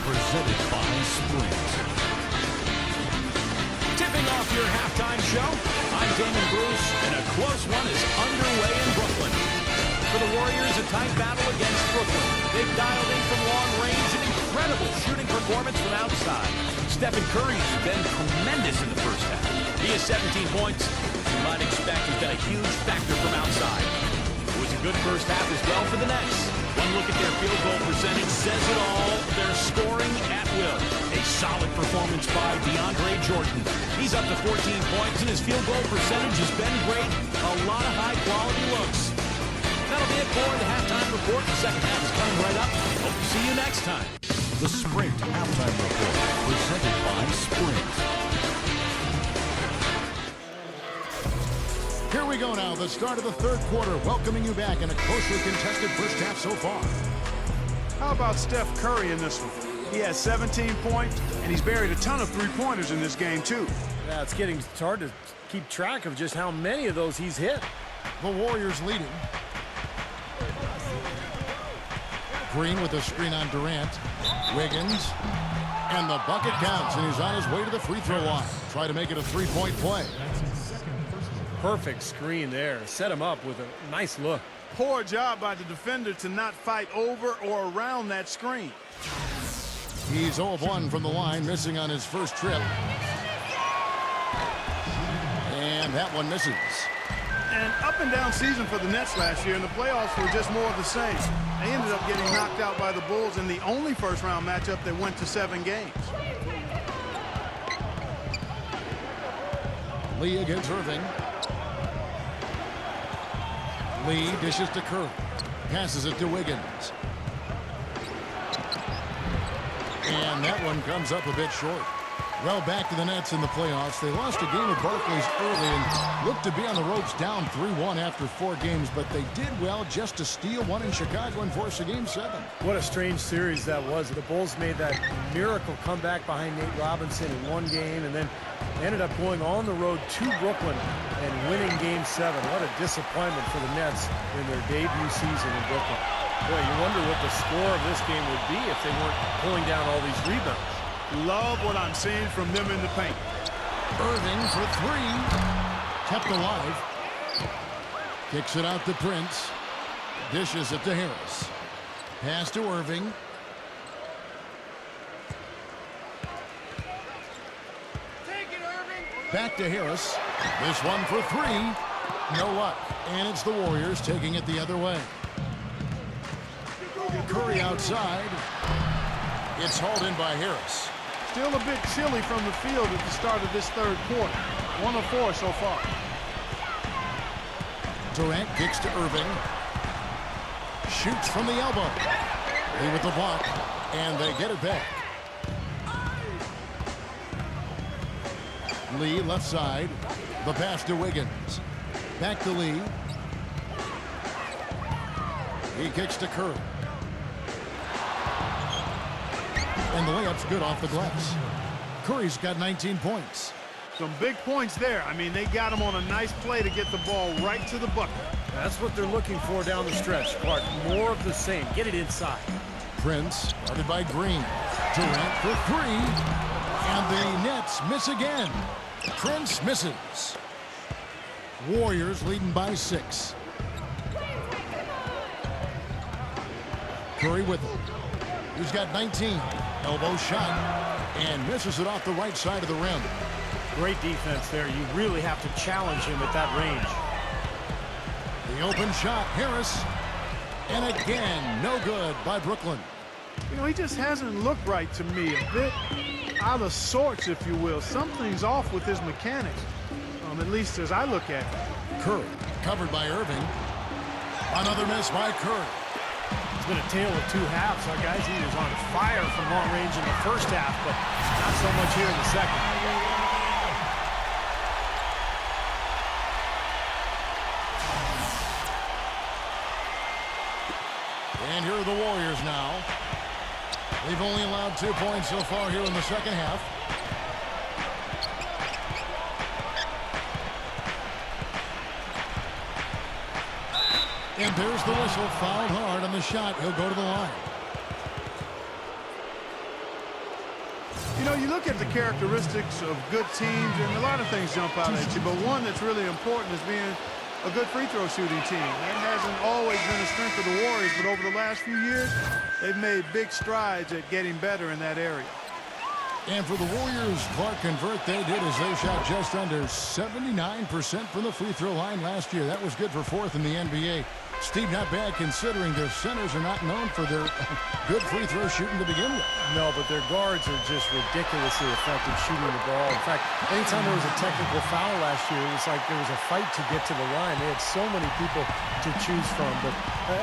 presented by Sprint. Tipping off your halftime show, I'm Damon Bruce, and a close one is underway in Brooklyn. For the Warriors, a tight battle against Brooklyn. They've dialed in from long range, an incredible shooting performance from outside. Stephen Curry's been tremendous in the first half. He has 17 points. As you might expect, he's been a huge factor from outside. It was a good first half as well for the Nets. One look at their field goal percentage says it all. They're scoring at will. A solid performance by DeAndre Jordan. He's up to 14 points, and his field goal percentage has been great. A lot of high-quality looks. That'll be it for the halftime report. The second half is coming right up. Hope to see you next time. The Sprint Halftime Report, presented by Sprint. Here we go now, the start of the third quarter, welcoming you back in a closely contested first half so far. How about Steph Curry in this one? He has 17 points, and he's buried a ton of three-pointers in this game, too. Yeah, it's getting hard to keep track of just how many of those he's hit. The Warriors leading. Green with a screen on Durant. Wiggins. And the bucket counts, and he's on his way to the free throw line. Try to make it a three-point play. Perfect screen there. Set him up with a nice look. Poor job by the defender to not fight over or around that screen. He's 0 of 1 from the line, missing on his first trip. And that one misses. An up-and-down season for the Nets last year, and the playoffs were just more of the same. They ended up getting knocked out by the Bulls in the only first-round matchup that went to 7 games. Lee against Irving. Lee dishes to Curry. Passes it to Wiggins. And that one comes up a bit short. Well, back to the Nets in the playoffs. They lost a game at Barclays early and looked to be on the ropes down 3-1 after 4 games, but they did well just to steal one in Chicago and force a Game 7. What a strange series that was. The Bulls made that miracle comeback behind Nate Robinson in one game and then ended up going on the road to Brooklyn and winning Game 7. What a disappointment for the Nets in their debut season in Brooklyn. Boy, you wonder what the score of this game would be if they weren't pulling down all these rebounds. Love what I'm seeing from them in the paint. Irving for 3. Kept alive. Kicks it out to Prince. Dishes it to Harris. Pass to Irving. Back to Harris. This one for 3. No luck. And it's the Warriors taking it the other way. Curry outside. It's hauled in by Harris. Still a bit chilly from the field at the start of this third quarter. 1 of 4 so far. Durant kicks to Irving. Shoots from the elbow. Lee with the block. And they get it back. Lee left side. The pass to Wiggins. Back to Lee. He kicks to Curry. And the layup's good off the glass. Curry's got 19 points. Some big points there. I mean, they got him on a nice play to get the ball right to the bucket. That's what they're looking for down the stretch, Clark. More of the same. Get it inside. Prince, guarded by Green. Durant for 3. And the Nets miss again. Prince misses. Warriors leading by 6. Curry with it. He's got 19. Elbow shot. And misses it off the right side of the rim. Great defense there. You really have to challenge him at that range. The open shot. Harris. And again, no good by Brooklyn. You know, he just hasn't looked right to me. A bit out of sorts, if you will. Something's off with his mechanics, at least as I look at it. Curry, covered by Irving. Another miss by Curry. It's been a tale of 2 halves. Our guys, he was on fire from long range in the first half, but not so much here in the second. And here are the Warriors now. They've only allowed 2 points so far here in the second half. And there's the whistle. Fouled hard on the shot. He'll go to the line. You know, you look at the characteristics of good teams, and a lot of things jump out at you, but one that's really important is being a good free throw shooting team. That hasn't always been a strength of the Warriors, but over the last few years, they've made big strides at getting better in that area. And for the Warriors, Clark and Vert, they did as they shot just under 79% from the free throw line last year. That was good for fourth in the NBA. Steve, not bad considering their centers are not known for their good free throw shooting to begin with. No, but their guards are just ridiculously effective shooting the ball. In fact, anytime there was a technical foul last year, it was like there was a fight to get to the line. They had so many people to choose from, but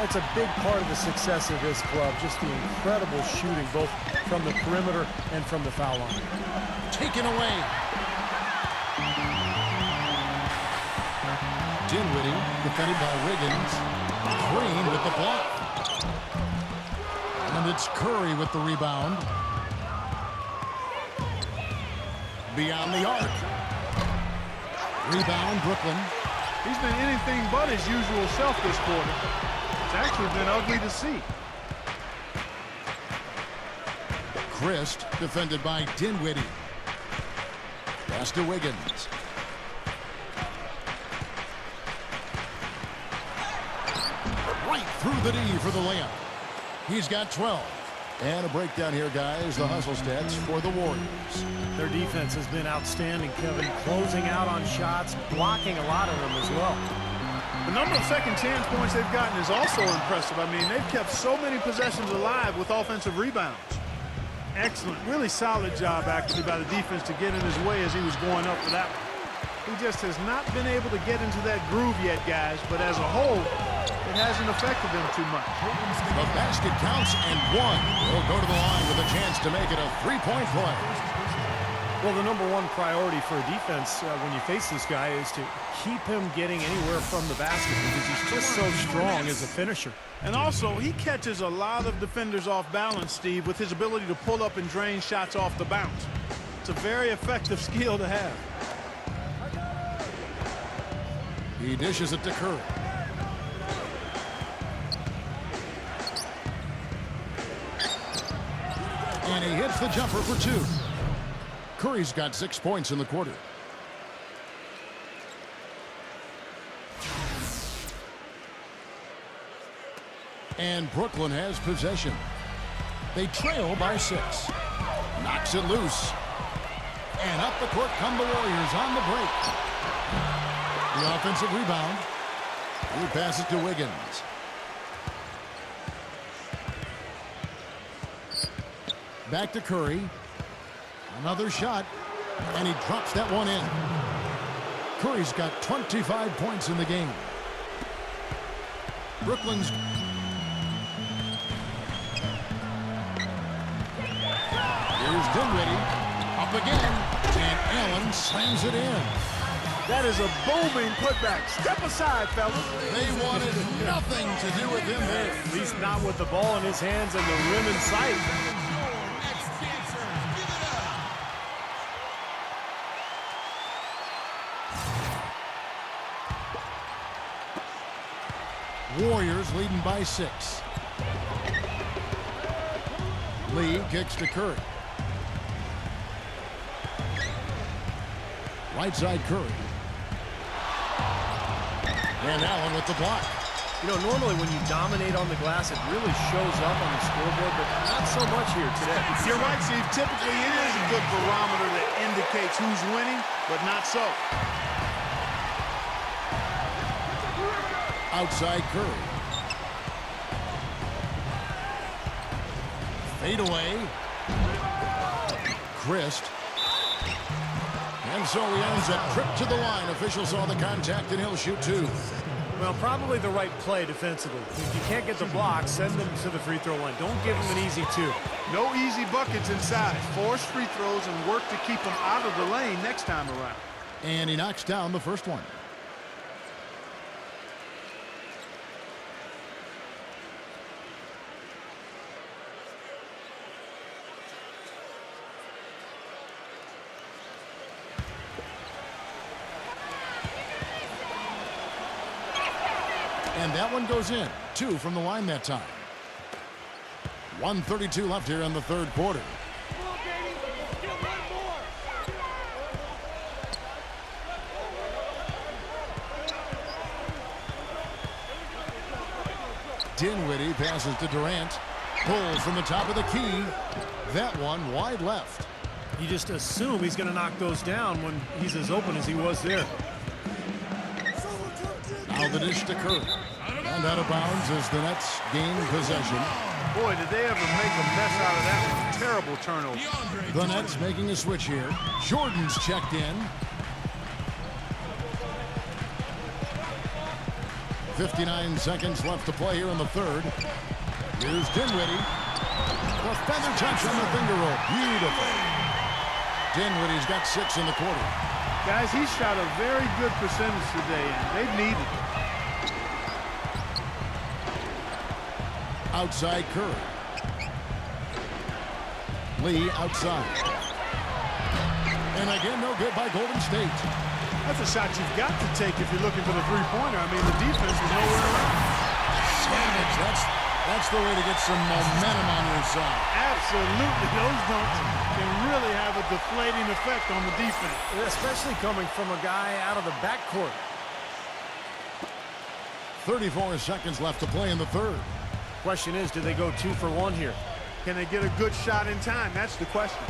it's a big part of the success of this club, just the incredible shooting, both from the perimeter and from the foul line. Taken away. Dinwiddie, defended by Wiggins. Green with the block. And it's Curry with the rebound. Beyond the arc. Rebound, Brooklyn. He's been anything but his usual self this quarter. It's actually been ugly to see. Christ, defended by Dinwiddie. Pass to Wiggins. Right through the D for the layup. He's got 12. And a breakdown here, guys. The hustle stats for the Warriors. Their defense has been outstanding, Kevin. Closing out on shots, blocking a lot of them as well. The number of second chance points they've gotten is also impressive. I mean, they've kept so many possessions alive with offensive rebounds. Excellent, really solid job actually by the defense to get in his way as he was going up for that one. He just has not been able to get into that groove yet, guys, but as a whole, it hasn't affected them too much. The basket counts and one. He'll go to the line with a chance to make it a three-point play. Well, the number one priority for a defense when you face this guy is to keep him getting anywhere from the basket because he's just so strong as a finisher. And also, he catches a lot of defenders off balance, Steve, with his ability to pull up and drain shots off the bounce. It's a very effective skill to have. He dishes it to Curry. And he hits the jumper for two. Curry's got 6 points in the quarter. And Brooklyn has possession. They trail by 6. Knocks it loose. And up the court come the Warriors on the break. The offensive rebound. He passes to Wiggins. Back to Curry. Another shot. And he drops that one in. Curry's got 25 points in the game. Brooklyn's... Here's Dinwiddie. Up again. And Allen slams it in. That is a booming putback. Step aside, fellas. They wanted nothing to do with him there. At least not with the ball in his hands and the rim in sight. Warriors leading by 6. Lee kicks to Curry. Right side Curry. And Allen with the block. You know, normally when you dominate on the glass, it really shows up on the scoreboard, but not so much here today. You're right, Steve. Typically, it is a good barometer that indicates who's winning, but not so. Outside Curry. Fade away. Christ. And so he ends a trip to the line. Officials saw the contact, and he'll shoot 2. Well, probably the right play defensively. If you can't get the block, send them to the free throw line. Don't give them an easy 2. No easy buckets inside. Force free throws and work to keep them out of the lane next time around. And he knocks down the first one. And that one goes in. 2 from the line that time. 1:32 left here in the third quarter. Dinwiddie passes to Durant. Pulls from the top of the key. That one wide left. You just assume he's going to knock those down when he's as open as he was there. Now the dish to Curry. And out of bounds as the Nets gain possession. Boy, did they ever make a mess out of that one. Terrible turnover. The Nets making a switch here. Jordan's checked in. 59 seconds left to play here in the third. Here's Dinwiddie. The feather touch on the finger roll. Beautiful. Dinwiddie's got 6 in the quarter. Guys, he shot a very good percentage today, and they've needed it. Outside Curry. Lee outside. And again, no good by Golden State. That's a shot you've got to take if you're looking for the three-pointer. I mean, the defense was nowhere around. Savage. That's the way to get some momentum on your side. Absolutely. Those dunks can really have a deflating effect on the defense. Especially coming from a guy out of the backcourt. 34 seconds left to play in the third. Question is, do they go 2 for 1 here? Can they get a good shot in time? That's the question.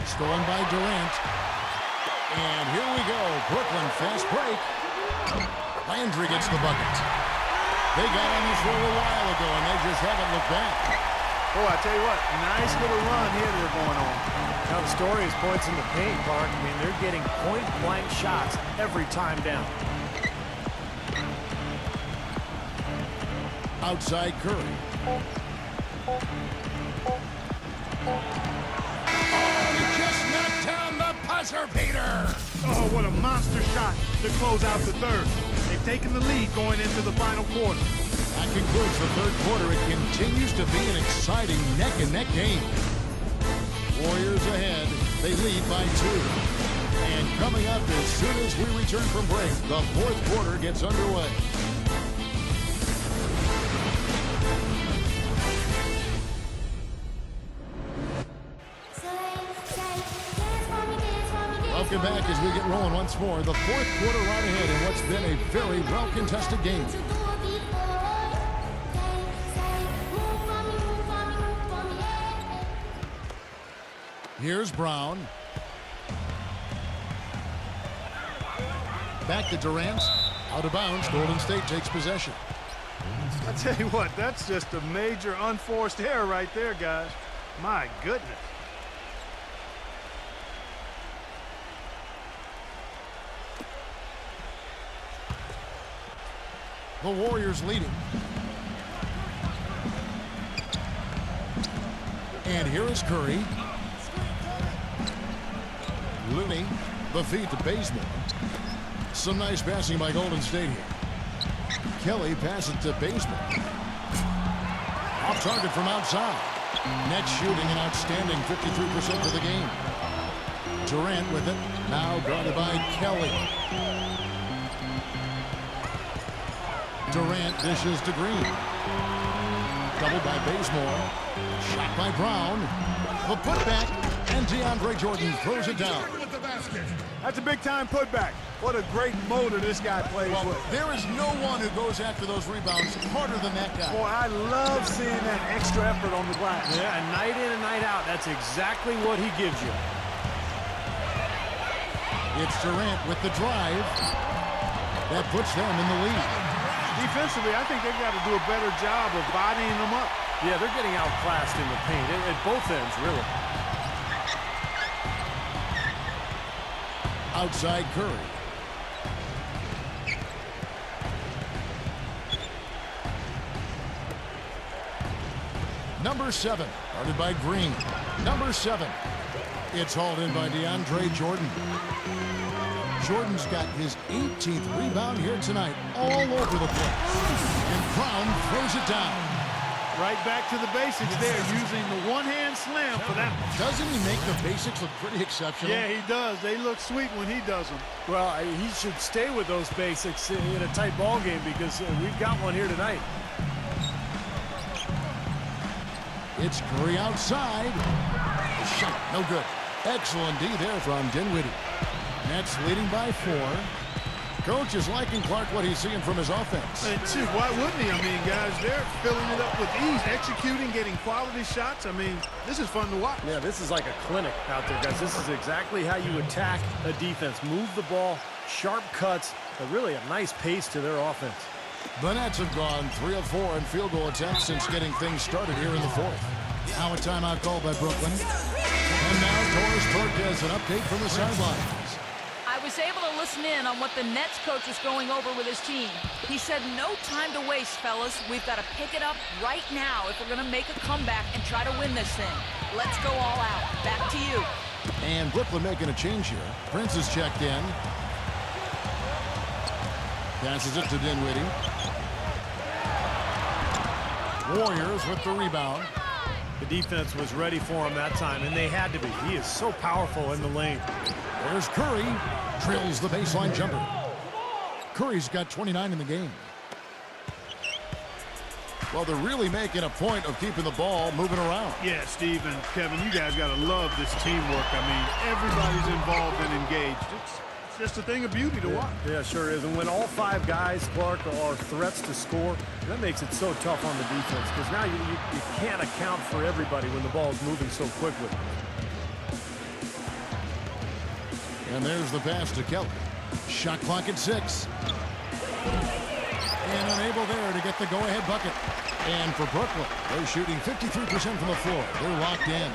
Stolen by Durant. And here we go. Brooklyn fast break. Landry gets the bucket. They got on this roll a while ago, and they just haven't looked back. Oh, I tell you what, nice little run here they're going on. Now the story is points in the paint, Clark. I mean, they're getting point-blank shots every time down. Outside Curry. He just knocked down the buzzer beater. Oh, what a monster shot to close out the third. They've taken the lead going into the final quarter. That concludes the third quarter. It continues to be an exciting neck-and-neck game. Warriors ahead. They lead by 2. And coming up as soon as we return from break, the fourth quarter gets underway. Welcome back as we get rolling once more. The fourth quarter right ahead in what's been a very well-contested game. Here's Brown. Back to Durant. Out of bounds. Golden State takes possession. I tell you what, that's just a major unforced error right there, guys. My goodness. The Warriors leading. And here is Curry. Looney, the feed to Bazemore. Some nice passing by Golden State here. Kelly passes to Bazemore. Off target from outside. Nets shooting an outstanding 53% for the game. Durant with it. Now guarded by Kelly. Durant dishes to Green. Doubled by Bazemore. Shot by Brown. The putback. And DeAndre Jordan throws it down. That's a big-time putback. What a great motor this guy plays with. There is no one who goes after those rebounds harder than that guy. Boy, I love seeing that extra effort on the glass. Yeah, and night in and night out, that's exactly what he gives you. It's Durant with the drive. That puts them in the lead. Defensively, I think they've got to do a better job of bodying them up. Yeah, they're getting outclassed in the paint at both ends, really. Outside Curry. Number 7, guarded by Green. Number 7. It's hauled in by DeAndre Jordan. Jordan's got his 18th rebound here tonight, all over the place. And Brown throws it down. Right back to the basics there, using the one-hand slam for that one. Doesn't he make the basics look pretty exceptional? Yeah, he does. They look sweet when he does them. Well, he should stay with those basics in a tight ball game because we've got one here tonight. It's Curry outside. The shot, no good. Excellent D there from Dinwiddie. Nets leading by 4. Coach is liking Clark what he's seeing from his offense. And shoot, why wouldn't he? I mean, guys, they're filling it up with ease, executing, getting quality shots. I mean, this is fun to watch. Yeah, this is like a clinic out there, guys. This is exactly how you attack a defense. Move the ball, sharp cuts, but really a nice pace to their offense. The Nets have gone 3 of 4 in field goal attempts since getting things started here in the fourth. Now a timeout call by Brooklyn. And now Doris Burke has an update from the sidelines. I was able to listen in on what the Nets coach was going over with his team. He said, no time to waste, fellas. We've got to pick it up right now if we're going to make a comeback and try to win this thing. Let's go all out. Back to you. And Brooklyn making a change here. Prince is checked in. Passes it to Dinwiddie. Warriors with the rebound. The defense was ready for him that time, and they had to be. He is so powerful in the lane. There's Curry. Drills the baseline jumper. Curry's got 29 in the game. Well, they're really making a point of keeping the ball moving around. Yeah, Steve and Kevin, you guys got to love this teamwork. I mean, everybody's involved and engaged. It's just a thing of beauty to watch. Yeah, sure is. And when all 5 guys, Clark, are threats to score, that makes it so tough on the defense because now you can't account for everybody when the ball is moving so quickly. And there's the pass to Kelly. Shot clock at 6. And unable there to get the go-ahead bucket. And for Brooklyn, they're shooting 53% from the floor. They're locked in.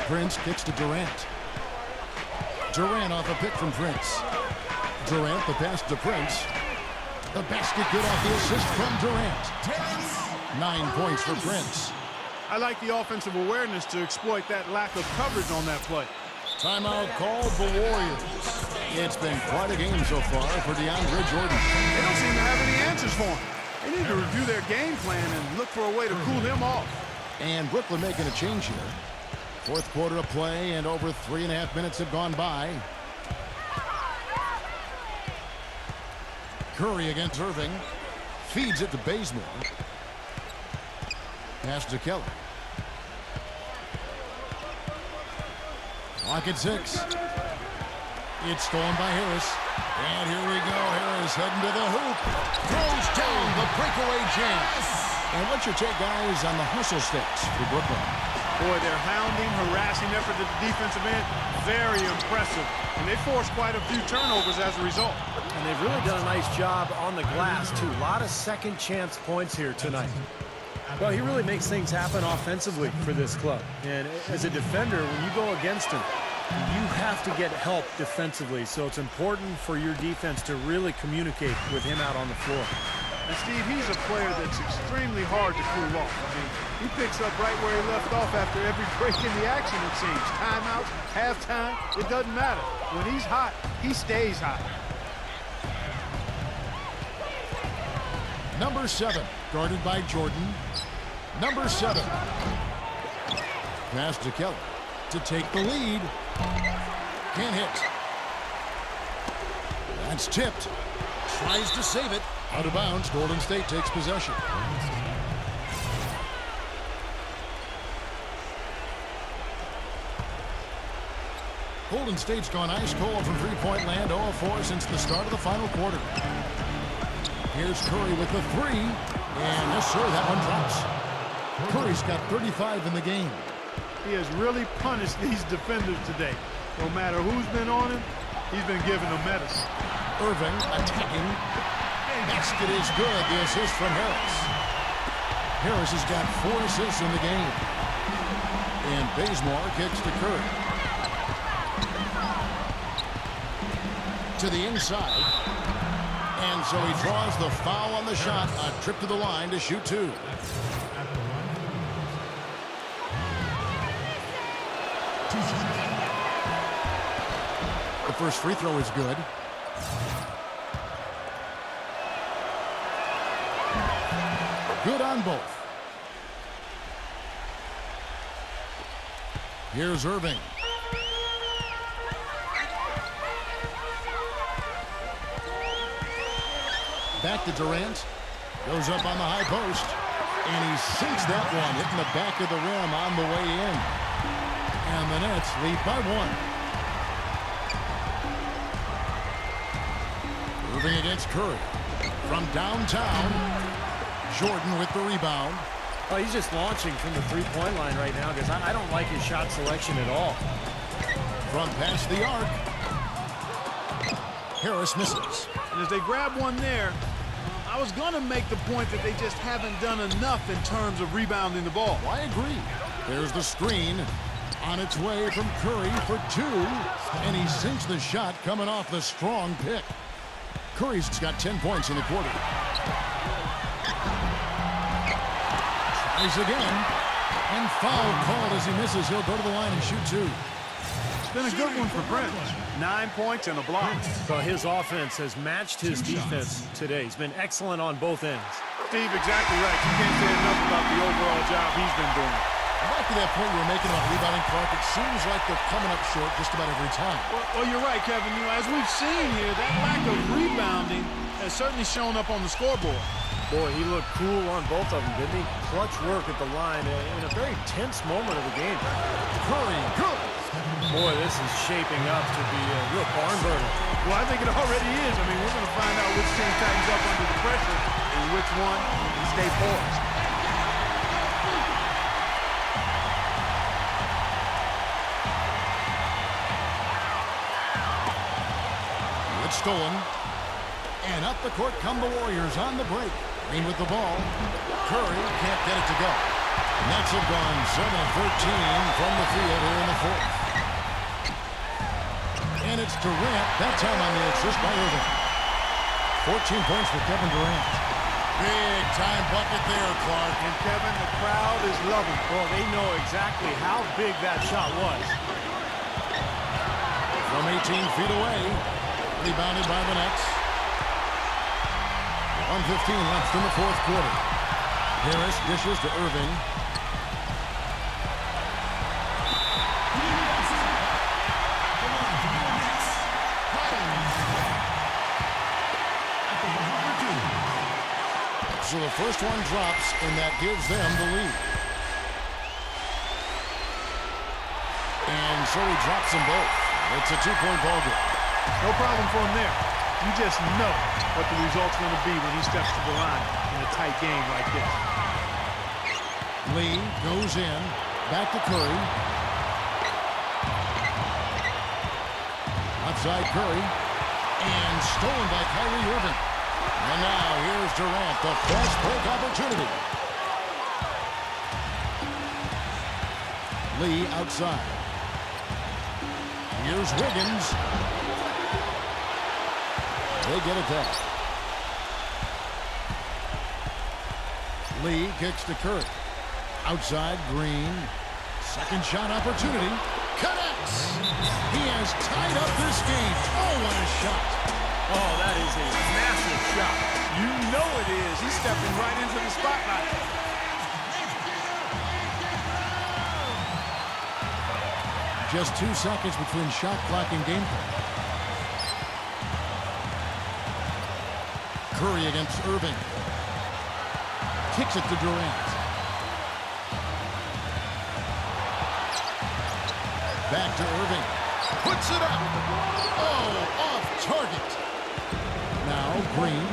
Prince kicks to Durant. Durant off a pick from Prince. Durant, the pass to Prince. The basket good off the assist from Durant. 9 points for Prince. I like the offensive awareness to exploit that lack of coverage on that play. Timeout called the Warriors. It's been quite a game so far for DeAndre Jordan. They don't seem to have any answers for him. They need to review their game plan and look for a way to cool him off. And Brooklyn making a change here. Fourth quarter of play, and over 3.5 minutes have gone by. Curry against Irving. Feeds it to Bazemore. Pass to Kelly. Clock at 6. It's stolen by Harris. And here we go. Harris heading to the hoop. Throws down the breakaway jam. And what's your take, guys, on the hustle sticks for Brooklyn? Boy, their hounding, harassing effort at the defensive end, very impressive. And they forced quite a few turnovers as a result. And they've really done a nice job on the glass, too. A lot of second chance points here tonight. Well, he really makes things happen offensively for this club. And as a defender, when you go against him, you have to get help defensively. So it's important for your defense to really communicate with him out on the floor. And Steve, he's a player that's extremely hard to cool off. I mean, he picks up right where he left off after every break in the action, it seems. Timeouts, halftime, it doesn't matter. When he's hot, he stays hot. Number 7, guarded by Jordan. Number 7. Pass to Kelly to take the lead. Can't hit. That's tipped. Tries to save it. Out of bounds. Golden State takes possession. Golden State's gone ice cold from three-point land, 0-4 since the start of the final quarter. Here's Curry with the 3. And yes, sir, that one drops. Curry's got 35 in the game. He has really punished these defenders today. No matter who's been on him, he's been giving them medicine. Irving attacking. Basket is good. The assist from Harris. Harris has got 4 assists in the game. And Bazemore kicks to Curry. To the inside. And so he draws the foul on the shot. A trip to the line to shoot 2. The first free throw is good. Good on both. Here's Irving. Back to Durant. Goes up on the high post. And he sinks that one, hitting the back of the rim on the way in. And the Nets lead by 1. Moving against Curry. From downtown, Jordan with the rebound. Oh, he's just launching from the three-point line right now because I don't like his shot selection at all. From past the arc, Harris misses. And as they grab one there, I was going to make the point that they just haven't done enough in terms of rebounding the ball. I agree. There's the screen. On its way from Curry for two. And he sinks the shot coming off the strong pick. Curry's got 10 points in the quarter. Tries again. And foul called as he misses. He'll go to the line and shoot two. It's been a good one for Brent. 9 points and a block. So his offense has matched his defense today. He's been excellent on both ends. Steve, exactly right. You can't say enough about the overall job he's been doing. Back to that point you were making about rebounding, Clark, it seems like they're coming up short just about every time. Well, you're right, Kevin. You know, as we've seen here, that lack of rebounding has certainly shown up on the scoreboard. Boy, he looked cool on both of them, didn't he? Clutch work at the line in a very tense moment of the game. Curry, good. Boy, this is shaping up to be a real barn burner. Well, I think it already is. I mean, we're going to find out which team tightens up under the pressure and which one can stay poised. It's stolen. And up the court come the Warriors on the break. Green with the ball. Curry can't get it to go. Nets have gone 7 of 13 from the field here in the fourth. And it's Durant, that time on the assist by Irving. 14 points for Kevin Durant. Big time bucket there, Clark. And Kevin, the crowd is loving. Well, they know exactly how big that shot was. From 18 feet away. Rebounded by the Nets. 1:15 left in the fourth quarter. Harris dishes to Irving. So the first one drops, and that gives them the lead. And so he drops them both. It's a two-point ball game. No problem for him there. You just know what the result's going to be when he steps to the line in a tight game like this. Lee goes in. Back to Curry. Outside Curry. And stolen by Kyrie Irving. And now here's Durant, the fast break opportunity. Lee outside. Here's Wiggins. They get it back. Lee kicks to Curry. Outside, Green. Second shot opportunity. Connects. He has tied up this game. Oh, what a shot. Oh, that is a massive shot. You know it is. He's stepping right into the spotlight. Just 2 seconds between shot clock and game clock. Curry against Irving. Kicks it to Durant. Back to Irving. Puts it up. Oh, off target. Now Green.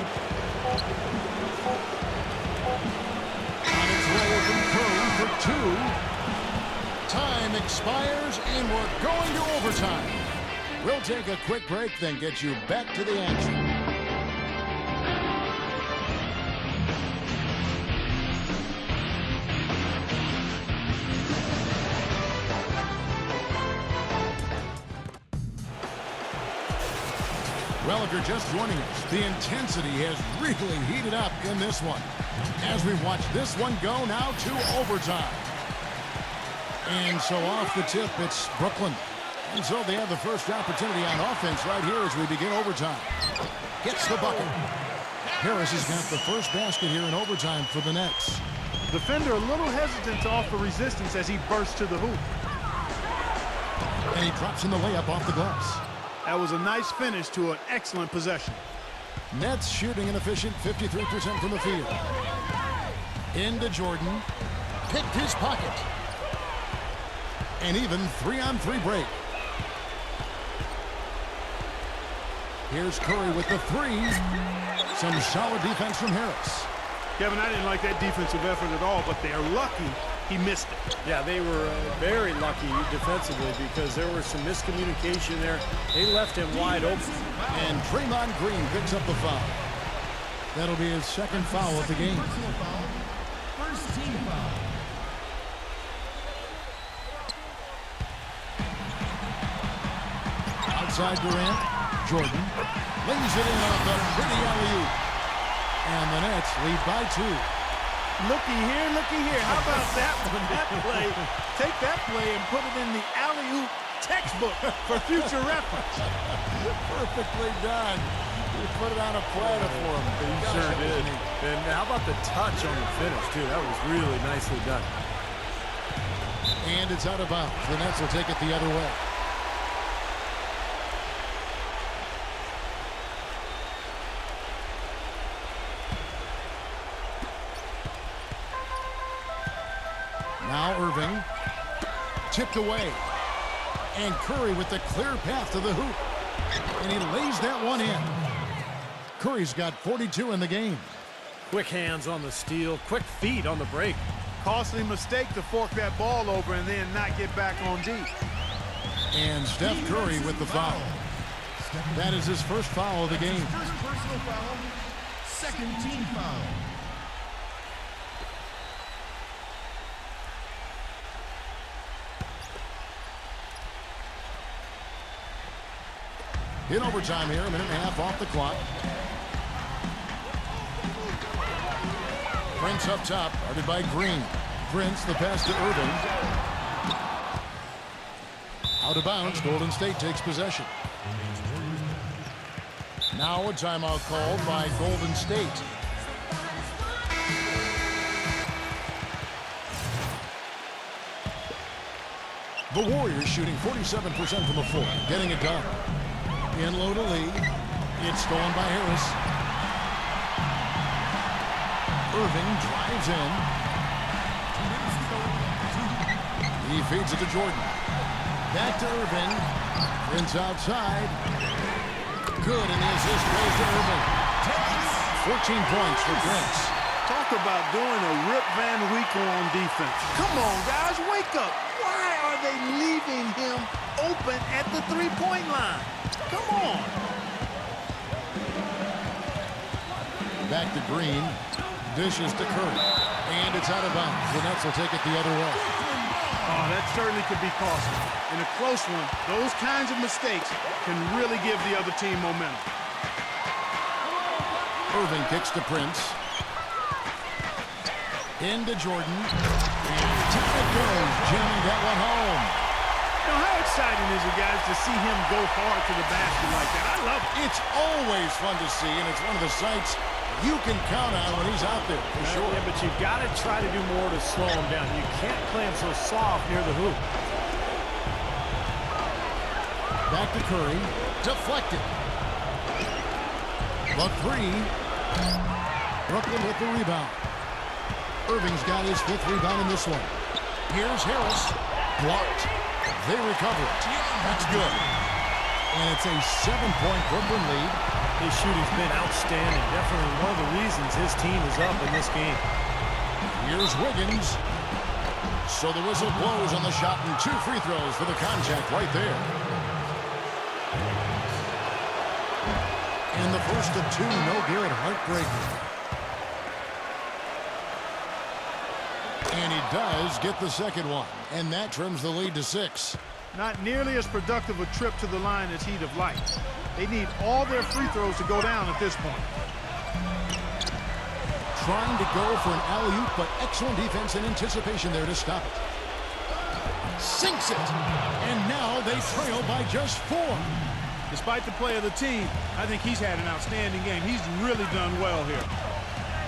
On its way from Curry for two. Time expires, and we're going to overtime. We'll take a quick break, then get you back to the action. Well, if you're just joining us, the intensity has really heated up in this one. As we watch this one go now to overtime. And so off the tip, it's Brooklyn. And so they have the first opportunity on offense right here as we begin overtime. Gets the bucket. Harris has got the first basket here in overtime for the Nets. Defender a little hesitant to offer resistance as he bursts to the hoop. And he drops in the layup off the glass. That was a nice finish to an excellent possession. Nets shooting an efficient 53% from the field. Into Jordan. Picked his pocket. And even 3-on-3 break. Here's Curry with the three. Some solid defense from Harris. Kevin, I didn't like that defensive effort at all, but they're lucky he missed it. Yeah, they were very lucky defensively because there was some miscommunication there. They left him wide open. And Draymond Green picks up the foul. That'll be his second foul of the game. First team foul. Outside Durant. Jordan lays it in off the pretty alley-oop. And the Nets lead by 2. Looky here. How about that one? That play. Take that play and put it in the alley-oop textbook for future reference. Perfectly done. He put it on a platter for him. He sure did. And how about the touch on the finish, too? That was really nicely done. And it's out of bounds. The Nets will take it the other way. Now Irving, tipped away, and Curry with the clear path to the hoop, and he lays that one in. Curry's got 42 in the game. Quick hands on the steal, quick feet on the break. Costly mistake to fork that ball over and then not get back on D. And Steph Curry with the foul. That is his first foul of the game. First personal foul. Second team foul. In overtime here, a minute and a half off the clock. Prince up top, guarded by Green. Prince, the pass to Irving. Out of bounds, Golden State takes possession. Now a timeout called by Golden State. The Warriors shooting 47% from the floor, getting it done. In low to Lee. It's stolen by Harris. Irving drives in. He feeds it to Jordan. Back to Irving. Prince outside. Good, and the assist goes to Irving. 14 points for Prince. Talk about doing a Rip Van Winkle on defense. Come on, guys, wake up. Why are they leaving him open at the three-point line? Come on. Back to Green. Dishes to Curry. And it's out of bounds. The Nets will take it the other way. Oh, that certainly could be costly. In a close one, those kinds of mistakes can really give the other team momentum. Irving kicks to Prince. Into Jordan. And down it goes. Jamming that one home. Now, how exciting is it, guys, to see him go hard to the basket like that? I love it. It's always fun to see, and it's one of the sights you can count on when he's out there, for sure. Yeah, but you've got to try to do more to slow him down. You can't play him so soft near the hoop. Back to Curry. Deflected. The three. Brooklyn with the rebound. Irving's got his 5th rebound in this one. Here's Harris. Blocked. They recover it. That's good. And it's a 7-point Brooklyn lead. His shooting's been outstanding. Definitely one of the reasons his team is up in this game. Here's Wiggins. So the whistle blows on the shot, and 2 free throws for the contact right there. And the first of 2, no good. Heartbreaking. And he does get the second one, and that trims the lead to 6. Not nearly as productive a trip to the line as he'd have liked. They need all their free throws to go down at this point. Trying to go for an alley-oop, but excellent defense and anticipation there to stop it. Sinks it, and now they trail by just 4. Despite the play of the team, I think he's had an outstanding game. He's really done well here.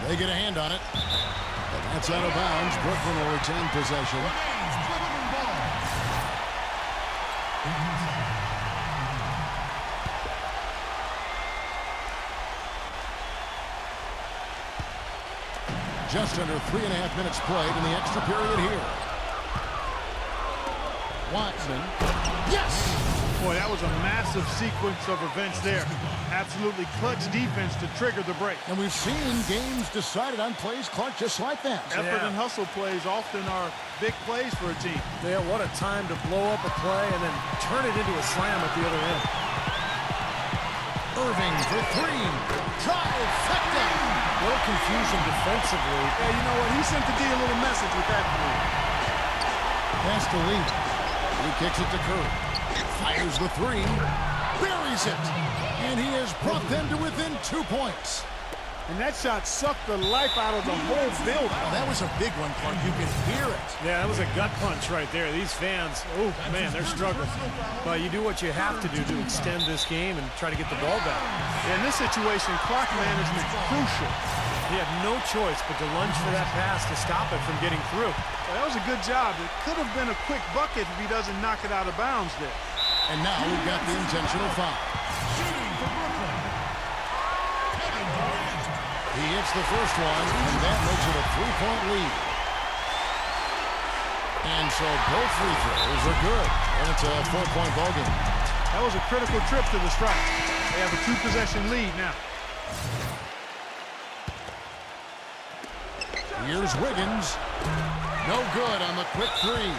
They get a hand on it. But that's out of bounds. Brooklyn will retain possession. Just under 3.5 minutes played in the extra period here. Watson. Yes! Boy, that was a massive sequence of events there. Absolutely clutch defense to trigger the break. And we've seen games decided on plays, Clark, just like that. Effort and hustle plays often are big plays for a team. Yeah, what a time to blow up a play and then turn it into a slam at the other end. Irving for three. Trifecta. A little confusion defensively. Yeah, you know what? He sent the D a little message with that three. Pass to Lee. He kicks it to Curry. Fires the three. Buries it. And he has brought them to within 2 points. And that shot sucked the life out of the whole building. Oh, that was a big one, Clark. You can hear it. Yeah, that was a gut punch right there. These fans, oh, man, they're struggling. But you do what you have to do to extend this game and try to get the ball back. In this situation, clock management crucial. He had no choice but to lunge for that pass to stop it from getting through. Well, that was a good job. It could have been a quick bucket if he doesn't knock it out of bounds there. And now we've got the intentional foul. He hits the first one, and that makes it a 3-point lead. And so both free throws are good, and it's a 4-point ballgame. That was a critical trip to the strike. They have a 2-possession lead now. Here's Wiggins. No good on the quick three.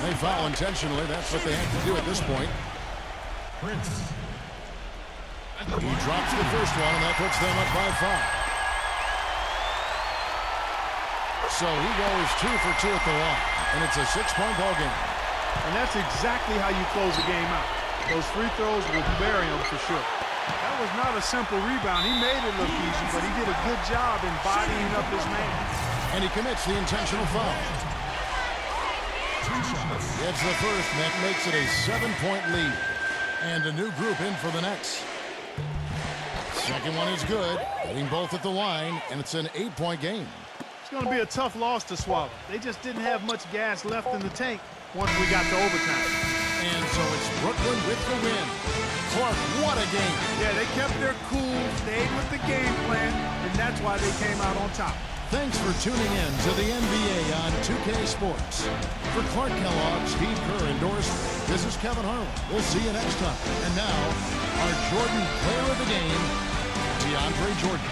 They foul intentionally. That's what they have to do at this point. He drops the first one, and that puts them up by 5. So he goes 2 for 2 at the line, and it's a 6-point ballgame. And that's exactly how you close a game out. Those free throws will bury him for sure. That was not a simple rebound. He made it look easy, but he did a good job in bodying up his man. And he commits the intentional foul. Gets the first, and that makes it a 7-point lead. And a new group in for the Nets. Second one is good, hitting both at the line, and it's an 8-point game. It's going to be a tough loss to swallow. They just didn't have much gas left in the tank once we got to overtime. And so it's Brooklyn with the win. Clark, what a game. Yeah, they kept their cool, stayed with the game plan, and that's why they came out on top. Thanks for tuning in to the NBA on 2K Sports. For Clark Kellogg, Steve Kerr endorsement, this is Kevin Harlan. We'll see you next time. And now, our Jordan player of the game, DeAndre Jordan.